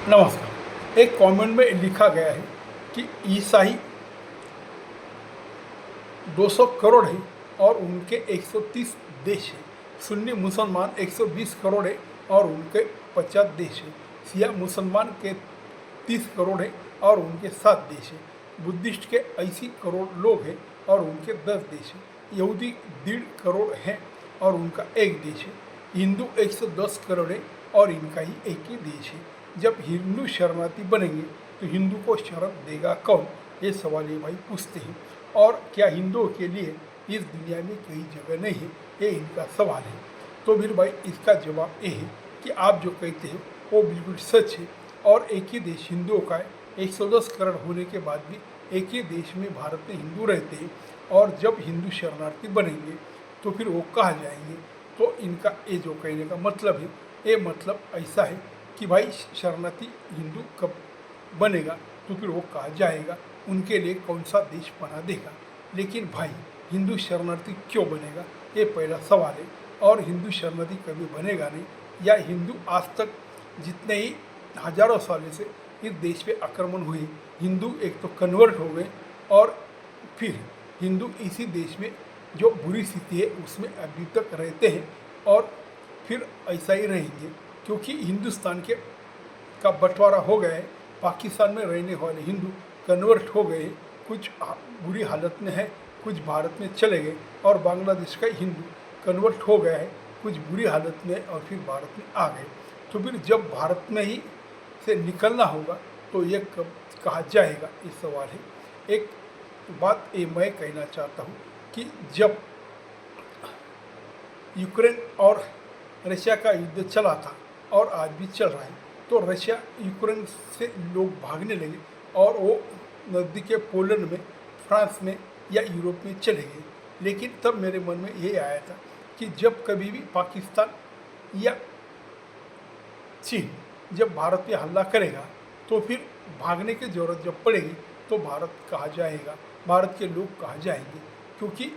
नमस्कार। एक कमेंट में लिखा गया है कि ईसाई 200 करोड़ है और उनके 130 देश है। सुन्नी मुसलमान 120 करोड़ है और उनके 50 देश है। शिया मुसलमान के 30 करोड़ है और उनके 7 देश है। बुद्धिस्ट के 80 करोड़ लोग हैं और उनके 10 देश है। यहूदी 1.5 करोड़ हैं और उनका 1 देश है। हिंदू 110 करोड़ है और इनका ही एक ही देश है। जब हिंदू शरणार्थी बनेंगे तो हिंदू को शरण देगा कौन, ये सवाल ये भाई पूछते हैं। और क्या हिंदुओं के लिए इस दुनिया में कई जगह नहीं है, ये इनका सवाल है। तो फिर भाई इसका जवाब ये है कि आप जो कहते हैं वो बिल्कुल सच है और एक ही देश हिंदुओं का है। 110 करोड़ होने के बाद भी एक ही देश में भारत में हिंदू रहते हैं और जब हिंदू शरणार्थी बनेंगे तो फिर वो कहाँ जाएंगे। तो इनका ये जो कहने का मतलब है, ये मतलब ऐसा है कि भाई शरणार्थी हिंदू कब बनेगा तो फिर वो कहाँ जाएगा, उनके लिए कौन सा देश बना देगा। लेकिन भाई हिंदू शरणार्थी क्यों बनेगा, ये पहला सवाल है। और हिंदू शरणार्थी कभी बनेगा नहीं, या हिंदू आज तक जितने ही हजारों सालों से इस देश पे आक्रमण हुए, हिंदू एक तो कन्वर्ट हो गए और फिर हिंदू इसी देश में जो बुरी स्थिति है उसमें अभी तक रहते हैं और फिर ऐसा ही रहेंगे। क्योंकि हिंदुस्तान के का बंटवारा हो गया है, पाकिस्तान में रहने वाले हिंदू कन्वर्ट हो गए, कुछ बुरी हालत में है, कुछ भारत में चले गए, और बांग्लादेश का हिंदू कन्वर्ट हो गया है, कुछ बुरी हालत में और फिर भारत में आ गए। तो फिर जब भारत में ही से निकलना होगा तो ये कब कहा जाएगा, ये सवाल है। एक बात ये मैं कहना चाहता हूँ कि जब यूक्रेन और रशिया का युद्ध चला था और आज भी चल रहा है, तो रशिया यूक्रेन से लोग भागने लगे और वो नज़दीक के पोलैंड में, फ्रांस में या यूरोप में चले गए। लेकिन तब मेरे मन में ये आया था कि जब कभी भी पाकिस्तान या चीन जब भारत पे हमला करेगा तो फिर भागने की ज़रूरत जब पड़ेगी तो भारत कहाँ जाएगा, भारत के लोग कहाँ जाएंगे। क्योंकि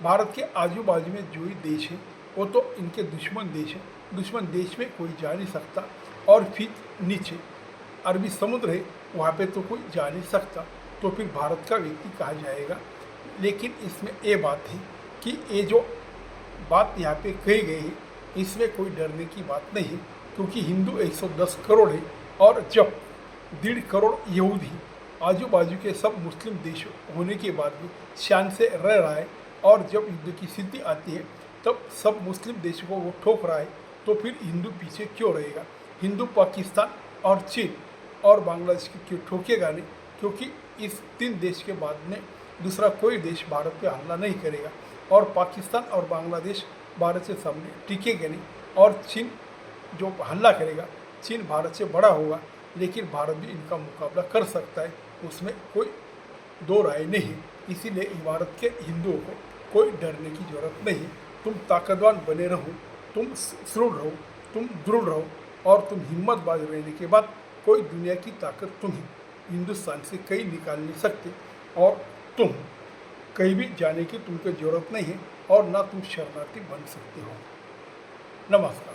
भारत के आजू बाजू में जो ही देश है वो तो इनके दुश्मन देश है, दुश्मन देश में कोई जा नहीं सकता। और फिर नीचे अरबी समुद्र है, वहाँ पे तो कोई जा नहीं सकता, तो फिर भारत का व्यक्ति कहाँ जाएगा। लेकिन इसमें ये बात है कि ये जो बात यहाँ पे कही गई है इसमें कोई डरने की बात नहीं है। क्योंकि हिंदू 110 करोड़ है और जब 1.5 करोड़ यहूदी आजू बाजू के सब मुस्लिम देश होने के बाद भी शान से रह रहा है, और जब युद्ध की स्थिति आती है तब सब मुस्लिम देशों को वो ठोक रहा है, तो फिर हिंदू पीछे क्यों रहेगा। हिंदू पाकिस्तान और चीन और बांग्लादेश की क्यों ठोकेगा नहीं, क्योंकि इस 3 देश के बाद में दूसरा कोई देश भारत पे हमला नहीं करेगा और पाकिस्तान और बांग्लादेश भारत से सामने टिकेंगे नहीं। और चीन जो हमला करेगा, चीन भारत से बड़ा होगा, लेकिन भारत भी इनका मुकाबला कर सकता है, उसमें कोई दो राय नहीं। इसीलिए भारत के हिंदुओं को कोई डरने की जरूरत नहीं। तुम ताकतवान बने रहो, तुम सुदृढ़ रहो, तुम दृढ़ रहो, और तुम हिम्मतबाज रहने के बाद कोई दुनिया की ताकत तुम्हें हिंदुस्तान से कहीं निकाल नहीं सकते, और तुम कहीं भी जाने की तुमको ज़रूरत नहीं है और ना तुम शरणार्थी बन सकते हो। नमस्कार।